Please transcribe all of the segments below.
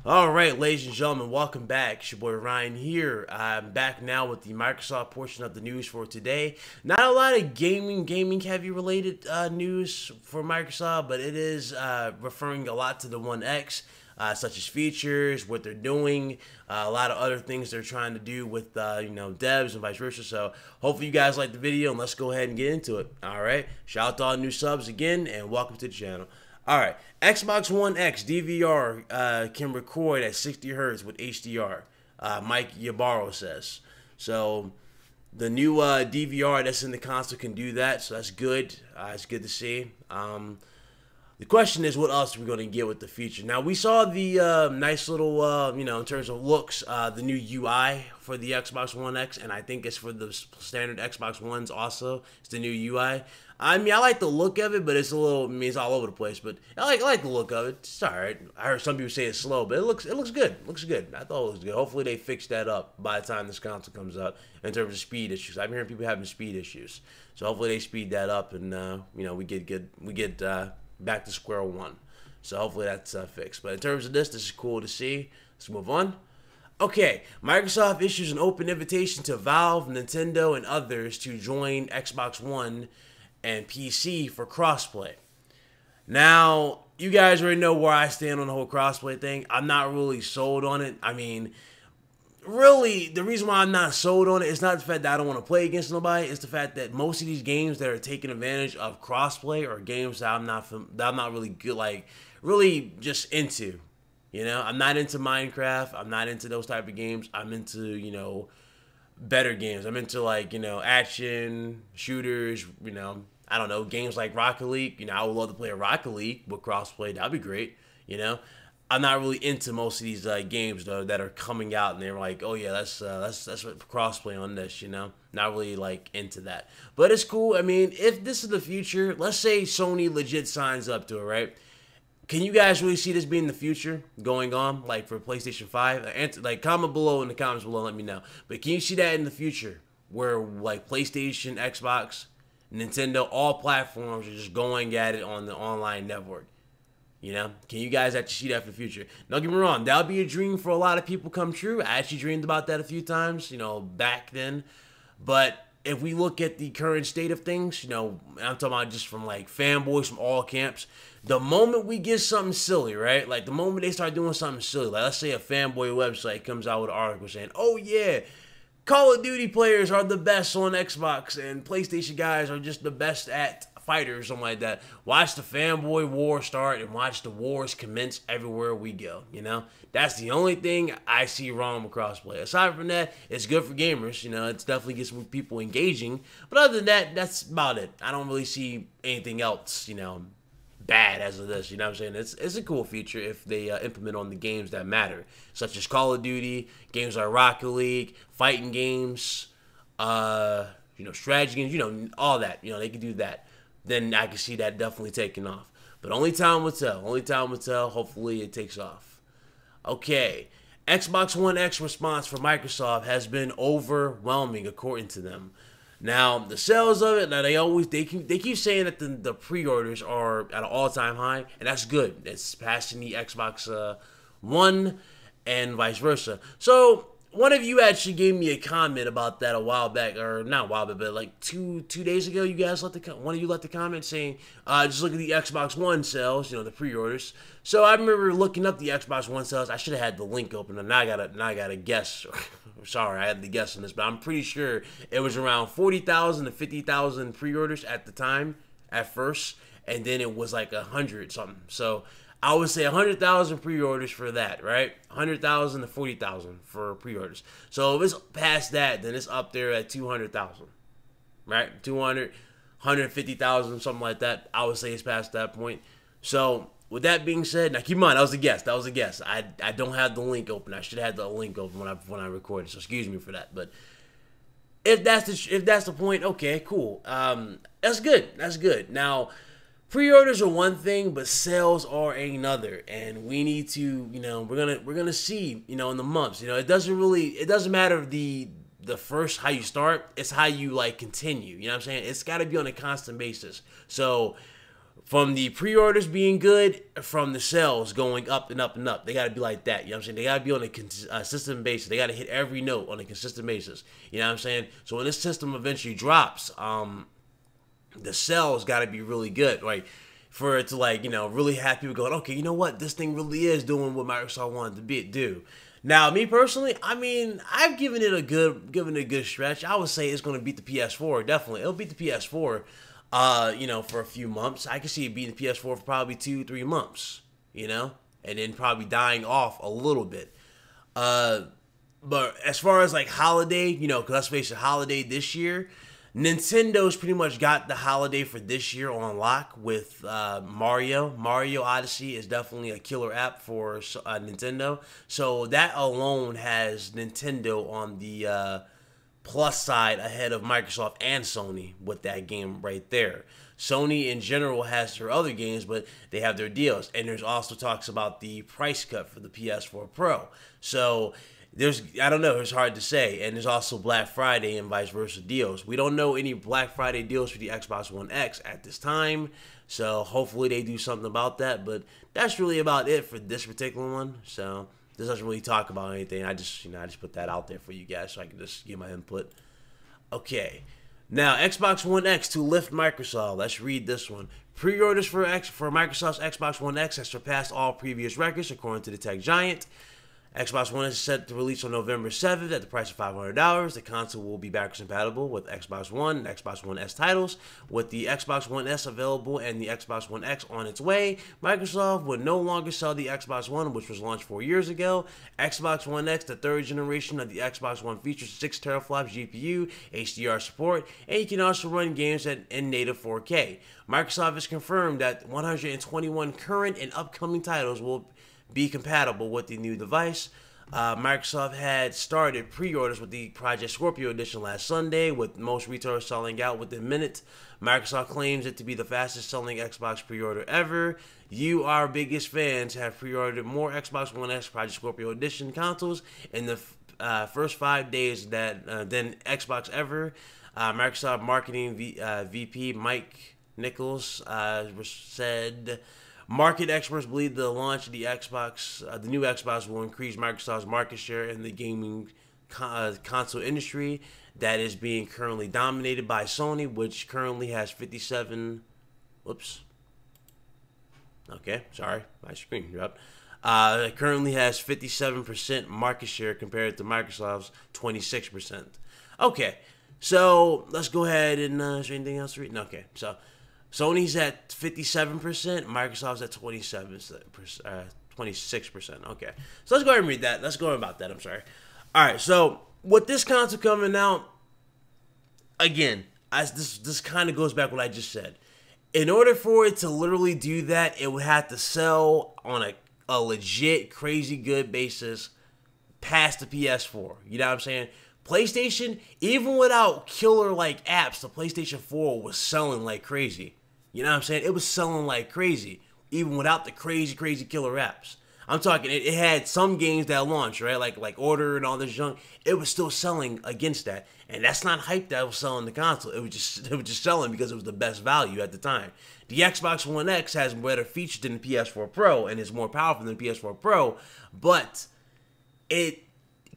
All right, ladies and gentlemen, welcome back. It's your boy Ryan here. I'm back now with the Microsoft portion of the news for today. Not a lot of gaming heavy related news for Microsoft, but it is referring a lot to the One X, such as features, what they're doing, a lot of other things they're trying to do with devs and vice versa. So hopefully you guys like the video, and let's go ahead and get into it. All right, shout out to all the new subs again, and welcome to the channel. All right, Xbox One X DVR can record at 60 hertz with HDR. Mike Ybarro says. So the new DVR that's in the console can do that, so that's good. It's good to see. The question is, what else are we going to get with the feature? Now, we saw the nice little, in terms of looks, the new UI for the Xbox One X, and I think it's for the standard Xbox Ones also. It's the new UI. I mean, I like the look of it, but it's a little, it's all over the place. But I like the look of it. It's all right. I heard some people say it's slow, but it looks good. It looks good. I thought it was good. Hopefully they fix that up by the time this console comes out in terms of speed issues. I've been hearing people having speed issues, so hopefully they speed that up, and we get back to square one. So hopefully that's fixed. But in terms of this is cool to see. Let's move on. Okay, Microsoft issues an open invitation to Valve, Nintendo, and others to join Xbox One and PC for crossplay. Now, you guys already know where I stand on the whole crossplay thing. I'm not really sold on it. I mean, really, the reason why I'm not sold on it is not the fact that I don't want to play against nobody. It's the fact that most of these games that are taking advantage of crossplay are games that I'm not really good, really just into. I'm not into Minecraft. I'm not into those type of games. I'm into, better games. I'm into action shooters, I don't know, games like Rocket League. I would love to play a Rocket League with crossplay. That'd be great. I'm not really into most of these games though that are coming out, and they're like, oh yeah, that's what crossplay on this. Not really into that, but it's cool. I mean, if this is the future, let's say Sony legit signs up to it, right? Can you guys really see this being the future going on, for PlayStation 5? Comment below in the comments below, let me know. But can you see that in the future, where PlayStation, Xbox, Nintendo, all platforms are just going at it on the online network? Can you guys actually see that for the future? Don't get me wrong, that would be a dream for a lot of people come true. I actually dreamed about that a few times, back then. But if we look at the current state of things, I'm talking about just from fanboys from all camps, the moment we get something silly, right? The moment they start doing something silly, let's say a fanboy website comes out with an article saying, oh yeah, Call of Duty players are the best on Xbox and PlayStation guys are just the best at fighters, or something like that. Watch the fanboy war start and watch the wars commence everywhere we go. That's the only thing I see wrong with crossplay. Aside from that, it's good for gamers. It definitely gets people engaging. But other than that, that's about it. I don't really see anything else, bad as of this. You know what I'm saying? It's a cool feature if they implement on the games that matter, such as Call of Duty, games like Rocket League, fighting games, strategy games, all that. They can do that. Then I can see that definitely taking off. But only time will tell. Only time will tell. Hopefully it takes off. Okay. Xbox One X response for Microsoft has been overwhelming, according to them. Now, the sales of it, now they keep saying that the pre-orders are at an all-time high, and that's good. It's passing the Xbox One and vice versa. So, one of you actually gave me a comment about that a while back, or not a while back, but two days ago. You guys one of you left the comment saying, just look at the Xbox One sales, the pre-orders. So I remember looking up the Xbox One sales. I should have had the link open, and now I gotta guess. Sorry, I had to guess on this, but I'm pretty sure it was around 40,000 to 50,000 pre-orders at the time, at first, and then it was 100 something. So I would say 100,000 pre-orders for that, right? 100,000 to 40,000 for pre-orders. So if it's past that, then it's up there at 200,000, right? 200, 150,000, something like that. I would say it's past that point. So with that being said, now keep in mind, that was a guess. That was a guess. I don't have the link open. I should have had the link open when I recorded. So excuse me for that. But if that's the point, okay, cool. That's good. That's good. Now, pre-orders are one thing, but sales are another, and we need to, we're gonna see, in the months. It doesn't matter the first how you start. It's how you continue. You know what I'm saying? It's got to be on a constant basis. So From the pre-orders being good, from the sales going up and up and up. They got to be like that. You know what I'm saying? They got to be on a consistent basis. They got to hit every note on a consistent basis. You know what I'm saying? So when this system eventually drops, the sales got to be really good, right? For it to, like, you know, really have people going, okay, you know what? This thing really is doing what Microsoft wanted to do. Now, me personally, I mean, I've given it a good stretch. I would say it's going to beat the PS4. Definitely, it'll beat the PS4. You know, for a few months. I can see it beating the PS4 for probably 2-3 months, you know, and then probably dying off a little bit. But as far as like holiday, you know, because let's face it, holiday this year, Nintendo's pretty much got the holiday for this year on lock with Mario. Mario Odyssey is definitely a killer app for Nintendo. So that alone has Nintendo on the plus side ahead of Microsoft and Sony with that game right there. Sony in general has their other games, but they have their deals. And there's also talks about the price cut for the PS4 Pro. So I don't know, it's hard to say. And there's also Black Friday and vice versa deals. We don't know any Black Friday deals for the Xbox One X at this time. So hopefully they do something about that. But that's really about it for this particular one. So this doesn't really talk about anything. I just put that out there for you guys so I can just give my input. Okay. Now, Xbox One X to lift Microsoft. Let's read this one. Pre-orders for Microsoft's Xbox One X has surpassed all previous records, according to the tech giant. Xbox One is set to release on November 7th at the price of $500. The console will be backwards compatible with Xbox One and Xbox One S titles. With the Xbox One S available and the Xbox One X on its way, Microsoft would no longer sell the Xbox One, which was launched 4 years ago. Xbox One X, the third generation of the Xbox One, features 6 teraflops GPU, HDR support, and you can also run games in native 4K. Microsoft has confirmed that 121 current and upcoming titles will be compatible with the new device. Microsoft had started pre-orders with the Project Scorpio edition last Sunday, with most retailers selling out within minutes. Microsoft claims it to be the fastest selling Xbox pre-order ever. You, our biggest fans, have pre-ordered more Xbox One X Project Scorpio edition consoles in the first 5 days than Xbox ever. Microsoft marketing VP Mike Nichols said, market experts believe the launch of the new Xbox will increase Microsoft's market share in the gaming console industry that is being currently dominated by Sony, which currently has 57. Whoops. Okay, sorry, my screen dropped. It currently has 57% market share compared to Microsoft's 26%. Okay, so let's go ahead and is there anything else to read? No, okay, so Sony's at 57%, Microsoft's at 26%. Okay, so let's go ahead and read that. Let's go about that. I'm sorry. All right, so with this console coming out, again, this kind of goes back what I just said. In order for it to literally do that, it would have to sell on a legit, crazy good basis past the PS4. You know what I'm saying? PlayStation, even without killer-like apps, the PlayStation 4 was selling like crazy. You know what I'm saying? It was selling like crazy, even without the crazy, crazy killer apps. I'm talking, it had some games that launched, right? Like Order and all this junk. It was still selling against that. And that's not hype that was selling the console. It was just selling because it was the best value at the time. The Xbox One X has better features than the PS4 Pro and is more powerful than the PS4 Pro, but it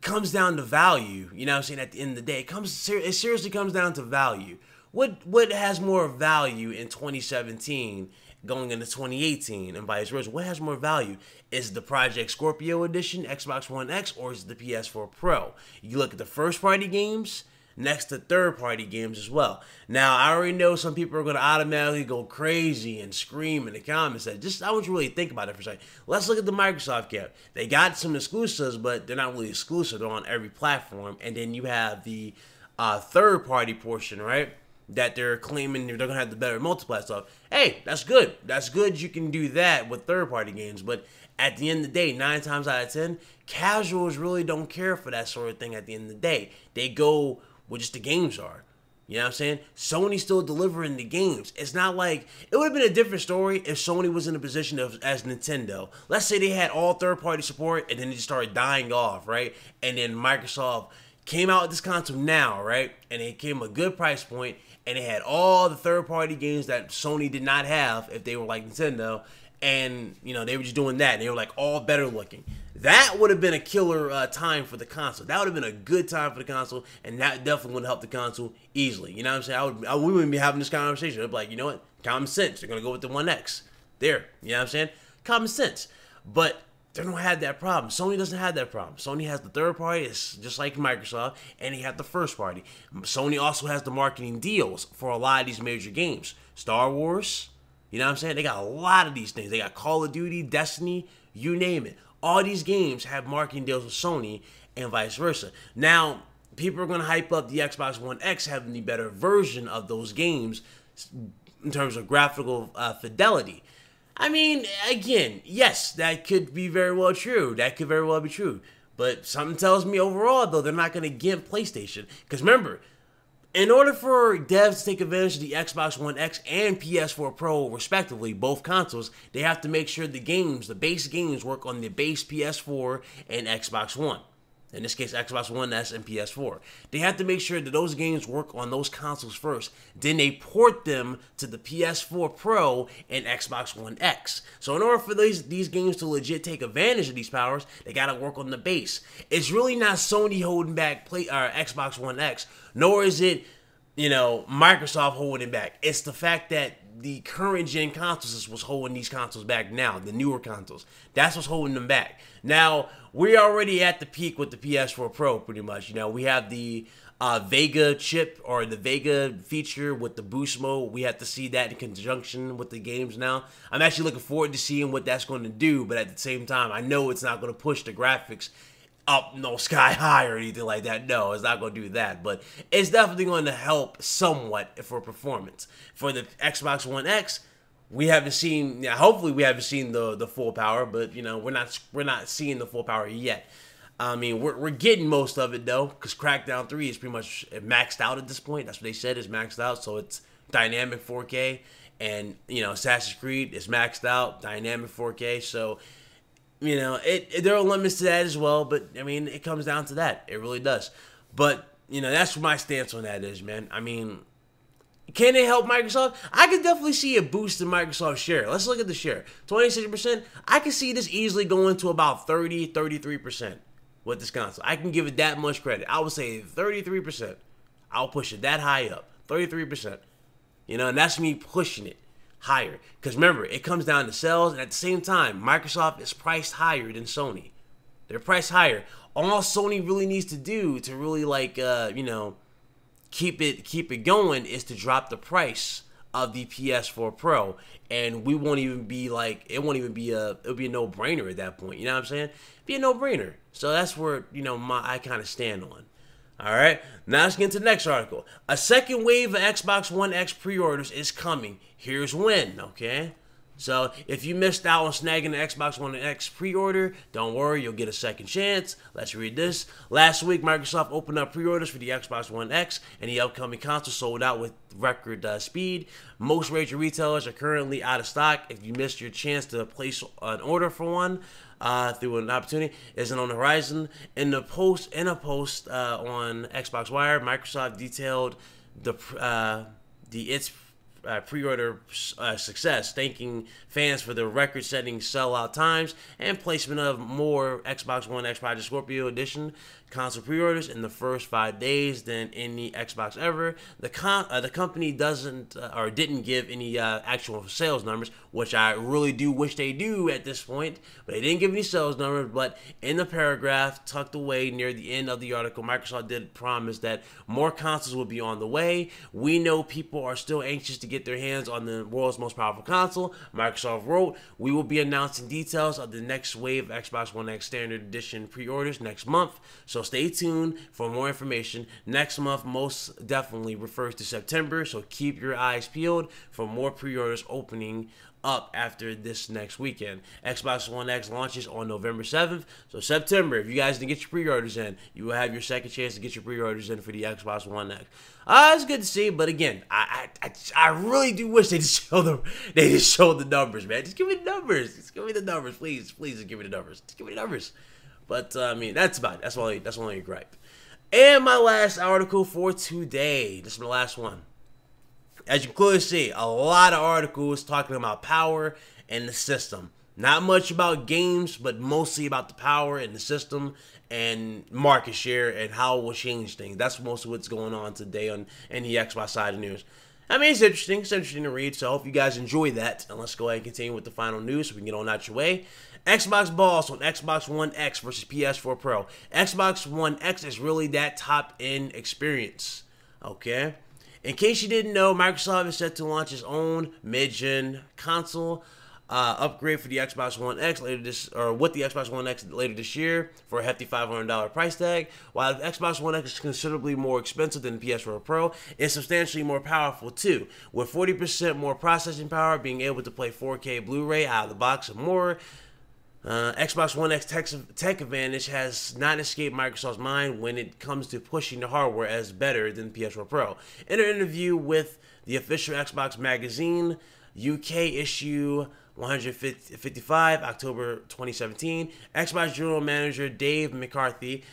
comes down to value. You know what I'm saying? At the end of the day, it seriously comes down to value. What has more value in 2017 going into 2018 and vice versa? What has more value? Is the Project Scorpio edition Xbox One X, or is it the PS4 Pro? You look at the first party games next to third party games as well. Now, I already know some people are going to automatically go crazy and scream in the comments. I want you to really think about it for a second. Let's look at the Microsoft camp. They got some exclusives, but they're not really exclusive. They're on every platform. And then you have the third party portion, right? That they're claiming they're going to have the better multiplayer stuff. Hey, that's good. That's good. You can do that with third-party games. But at the end of the day, 9 times out of 10, casuals really don't care for that sort of thing at the end of the day. They go where just the games are. You know what I'm saying? Sony's still delivering the games. It's not like, it would have been a different story if Sony was in a position as Nintendo. Let's say they had all third-party support and then it just started dying off, right? And then Microsoft came out with this console now, right? And it came a good price point, and they had all the third-party games that Sony did not have if they were like Nintendo, and you know they were just doing that, and they were like all better looking. That would have been a killer time for the console. That would have been a good time for the console, and that definitely would have helped the console easily. You know what I'm saying? We wouldn't be having this conversation. I'd be like, you know what? Common sense. They're going to go with the One X. There. You know what I'm saying? Common sense. But they don't have that problem. Sony doesn't have that problem. Sony has the third party. It's just like Microsoft, and they have the first party. Sony also has the marketing deals for a lot of these major games. Star Wars. You know what I'm saying? They got a lot of these things. They got Call of Duty, Destiny, you name it. All these games have marketing deals with Sony and vice versa. Now, people are going to hype up the Xbox One X having the better version of those games in terms of graphical fidelity. I mean, again, yes, that could be very well true. That could very well be true. But something tells me overall, though, they're not going to gimp PlayStation. Because remember, in order for devs to take advantage of the Xbox One X and PS4 Pro, respectively, both consoles, they have to make sure the games, the base games, work on the base PS4 and Xbox One. In this case, Xbox One S and PS4. They have to make sure that those games work on those consoles first. Then they port them to the PS4 Pro and Xbox One X. So in order for these games to legit take advantage of these powers, they got to work on the base. It's really not Sony holding back Xbox One X, nor is it, you know, Microsoft holding back. It's the fact that the current gen consoles is what's holding these consoles back now, the newer consoles. That's what's holding them back. Now, we're already at the peak with the PS4 Pro, pretty much. You know, we have the Vega chip, or the Vega feature with the boost mode. We have to see that in conjunction with the games now. I'm actually looking forward to seeing what that's going to do, but at the same time, I know it's not going to push the graphics up no sky high or anything like that. No, it's not going to do that, but it's definitely going to help somewhat for performance. For the Xbox One X, we haven't seen, hopefully we haven't seen the full power, but you know, we're not seeing the full power yet. I mean, we're getting most of it though, because Crackdown 3 is pretty much maxed out at this point. That's what they said, is maxed out, so it's dynamic 4K, and you know, Assassin's Creed is maxed out, dynamic 4K, so you know, there are limits to that as well, but I mean, it comes down to that. It really does. But, you know, that's what my stance on that is, man. I mean, can it help Microsoft? I could definitely see a boost in Microsoft's share. Let's look at the share. 26%. I can see this easily going to about 30, 33% with this console. I can give it that much credit. I would say 33%. I'll push it that high up. 33%. You know, and that's me pushing it higher, because remember, it comes down to sales, and at the same time, Microsoft is priced higher than Sony. They're priced higher. All Sony really needs to do to really, like, you know, keep it going is to drop the price of the PS4 Pro, and we won't even be like, it'll be a no-brainer at that point. You know what I'm saying? Be a no-brainer. So that's where, you know, I kind of stand on. All right, now let's get into the next article. A second wave of Xbox One X pre-orders is coming. Here's when, okay? So if you missed out on snagging the Xbox One X pre-order, don't worry, you'll get a second chance. Let's read this. Last week, Microsoft opened up pre-orders for the Xbox One X, and the upcoming console sold out with record speed. Most major retailers are currently out of stock. If you missed your chance to place an order for one, through an opportunity isn't on the horizon. In a post on Xbox Wire, Microsoft detailed its pre-order success, thanking fans for the record-setting sellout times and placement of more Xbox One X Project Scorpio Edition console pre-orders in the first 5 days than any Xbox ever. The company didn't give any actual sales numbers, which I really do wish they do at this point, but they didn't give any sales numbers. But in the paragraph tucked away near the end of the article, Microsoft did promise that more consoles will be on the way. We know people are still anxious to get their hands on the world's most powerful console. Microsoft wrote, "We will be announcing details of the next wave of Xbox One X Standard Edition pre-orders next month, so stay tuned for more information." Next month most definitely refers to September, so keep your eyes peeled for more pre-orders opening up after this next weekend. Xbox One X launches on November 7th, so September, if you guys didn't get your pre-orders in, you will have your second chance to get your pre-orders in for the Xbox One X. It's good to see, but again, I really do wish they just show the numbers, man. Just give me the numbers. Just give me the numbers, please. Please just give me the numbers. Just give me the numbers. But I mean, that's about it. That's only a gripe. And my last article for today. This is my last one. As you can clearly see, a lot of articles talking about power and the system. Not much about games, but mostly about the power and the system and market share and how it will change things. That's most of what's going on today on the Xbox side of news. I mean, it's interesting. It's interesting to read, so I hope you guys enjoy that. And let's go ahead and continue with the final news so we can get on out your way. Xbox boss on Xbox One X versus PS4 Pro. Xbox One X is really that top-end experience, okay? In case you didn't know, Microsoft is set to launch its own mid-gen console upgrade for the Xbox One X later with the Xbox One X later this year for a hefty $500 price tag. While the Xbox One X is considerably more expensive than the PS4 Pro, it's substantially more powerful too, with 40% more processing power, being able to play 4K Blu-ray out of the box and more. Xbox One X tech advantage has not escaped Microsoft's mind when it comes to pushing the hardware as better than the PS4 Pro. In an interview with the official Xbox magazine, UK issue 155, October 2017, Xbox General Manager Dave McCarthy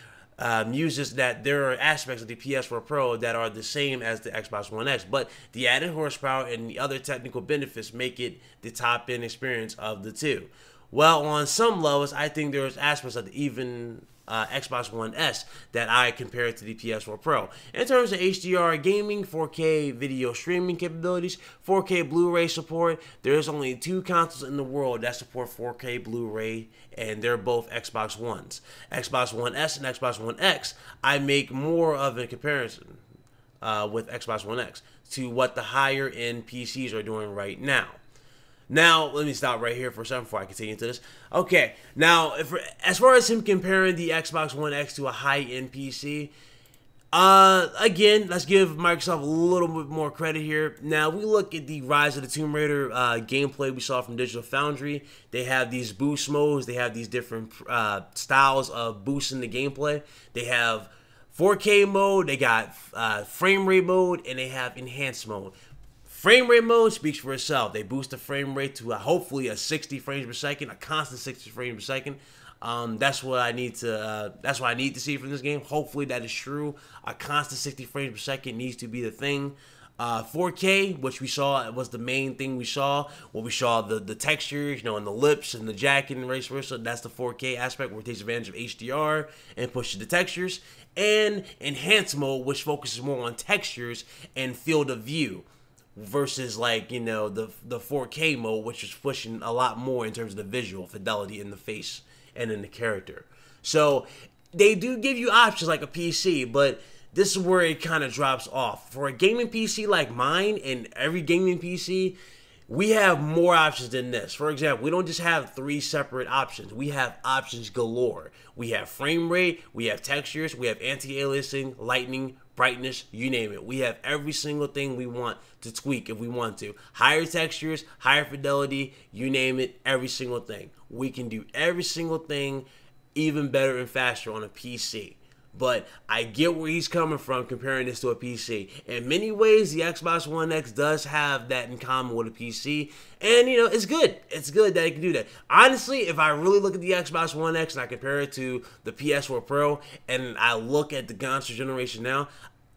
muses that there are aspects of the PS4 Pro that are the same as the Xbox One X, but the added horsepower and the other technical benefits make it the top-end experience of the two. Well, on some levels, I think there's aspects of the even Xbox One S that I compare to the PS4 Pro. In terms of HDR gaming, 4K video streaming capabilities, 4K Blu-ray support, there's only 2 consoles in the world that support 4K Blu-ray, and they're both Xbox Ones. Xbox One S and Xbox One X, I make more of a comparison with Xbox One X to what the higher-end PCs are doing right now. Now, let me stop right here for a second before I continue into this. Okay, now, as far as him comparing the Xbox One X to a high-end PC, again, let's give Microsoft a little bit more credit here. Now, we look at the Rise of the Tomb Raider gameplay we saw from Digital Foundry. They have these boost modes. They have these different styles of boosting the gameplay. They have 4K mode, they got frame rate mode, and they have enhanced mode. Frame rate mode speaks for itself. They boost the frame rate to hopefully a 60 frames per second, a constant 60 frames per second. That's what I need to. That's what I need to see from this game. Hopefully that is true. A constant 60 frames per second needs to be the thing. 4K, which we saw was the main thing we saw. Well, we saw the textures, and the lips and the jacket and vice versa. That's the 4K aspect where it takes advantage of HDR and pushes the textures. And enhanced mode, which focuses more on textures and field of view, versus like the 4K mode, which is pushing a lot more in terms of the visual fidelity in the face and in the character. So they do give you options like a PC, but this is where it kind of drops off. For a gaming PC like mine and every gaming PC, we have more options than this. For example, we don't just have 3 separate options. We have options galore. We have frame rate, we have textures, we have anti-aliasing, lighting, brightness, you name it. We have every single thing we want to tweak if we want to. Higher textures, higher fidelity, you name it, every single thing. We can do every single thing even better and faster on a PC. But I get where he's coming from comparing this to a PC. In many ways, the Xbox One X does have that in common with a PC. And, it's good. It's good that it can do that. Honestly, if I really look at the Xbox One X and I compare it to the PS4 Pro and I look at the console generation now,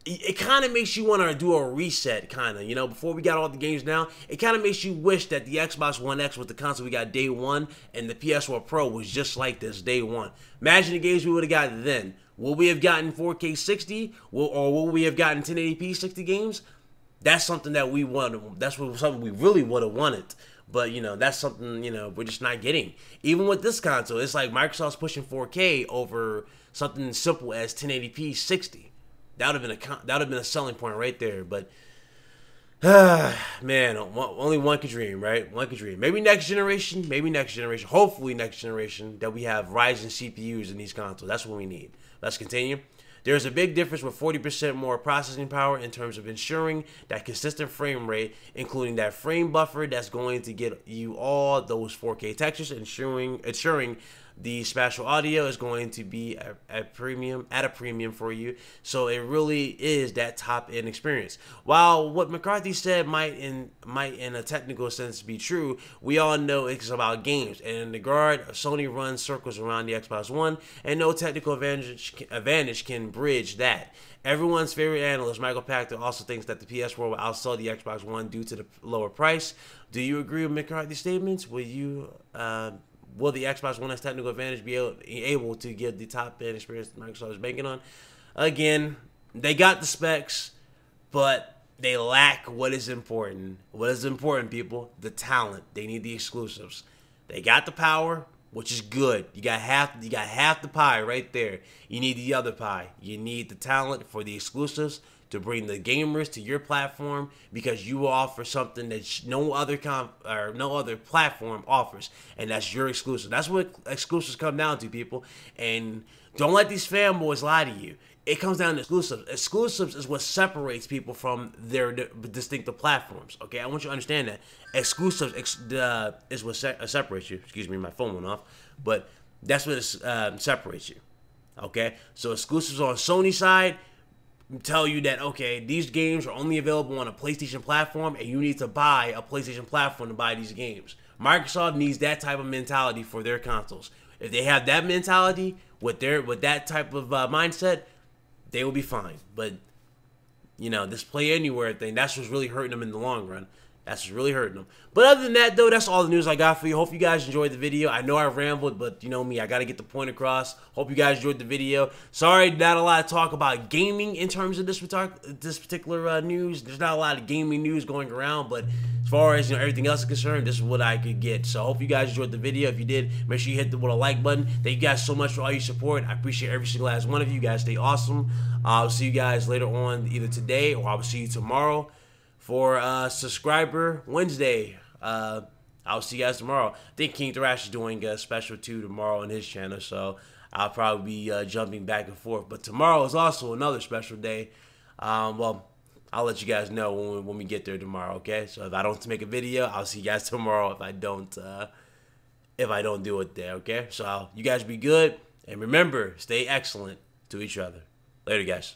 it kind of makes you want to do a reset, kind of, before we got all the games now. It kind of makes you wish that the Xbox One X was the console we got day one and the PS4 Pro was just like this day one. Imagine the games we would have got then. Will we have gotten 4K 60 or will we have gotten 1080p 60 games? That's something that we want. That's something we really would have wanted. But, that's something, we're just not getting. Even with this console, it's like Microsoft's pushing 4K over something simple as 1080p 60. That would have been a selling point right there. But man, only one could dream, right? One could dream. Maybe next generation. Hopefully next generation that we have Ryzen CPUs in these consoles. That's what we need. Let's continue. There's a big difference with 40% more processing power in terms of ensuring that consistent frame rate, including that frame buffer that's going to get you all those 4K textures, ensuring the spatial audio is going to be a premium for you. So it really is that top end experience. While what McCarthy said might in a technical sense be true, we all know it's about games. And in the guard, Sony runs circles around the Xbox One, and no technical advantage can bridge that. Everyone's favorite analyst, Michael Pachter, also thinks that the PS4 will outsell the Xbox One due to the lower price. Do you agree with McCarthy's statements? Will the Xbox One has technical advantage be able to give the top end experience that Microsoft is banking on? Again, they got the specs, but they lack what is important. What is important, people? The talent. They need the exclusives. They got the power, which is good. You got half the pie right there. You need the other pie. You need the talent for the exclusives to bring the gamers to your platform, because you will offer something that no other platform offers, and that's your exclusive. That's what exclusives come down to, people. And don't let these fanboys lie to you. It comes down to exclusives. Exclusives is what separates people from their distinctive platforms. Okay, I want you to understand that. Exclusives is what separates you. Excuse me, my phone went off. But that's what separates you. Okay, so exclusives on Sony side tell you that, okay, these games are only available on a PlayStation platform, and you need to buy a PlayStation platform to buy these games. Microsoft needs that type of mentality for their consoles. If they have that mentality with that type of mindset, they will be fine. But, you know, this Play Anywhere thing, that's what's really hurting them in the long run. That's what's really hurting them. But other than that, though, that's all the news I got for you. Hope you guys enjoyed the video. I know I rambled, but you know me, I got to get the point across. Hope you guys enjoyed the video. Sorry, not a lot of talk about gaming in terms of this particular news. There's not a lot of gaming news going around, but as far as, you know, everything else is concerned, this is what I could get. So I hope you guys enjoyed the video. If you did, make sure you hit the like button. Thank you guys so much for all your support. I appreciate every single last one of you. You guys stay awesome. I'll see you guys later on, either today or I will see you tomorrow for Subscriber Wednesday. I'll see you guys tomorrow. I think King Thrash is doing a special too tomorrow on his channel, so I'll probably be jumping back and forth. But tomorrow is also another special day. Well, I'll let you guys know when we get there tomorrow, okay? So if I don't make a video, I'll see you guys tomorrow if I don't do it there, okay? So you guys be good, and remember, stay excellent to each other. Later, guys.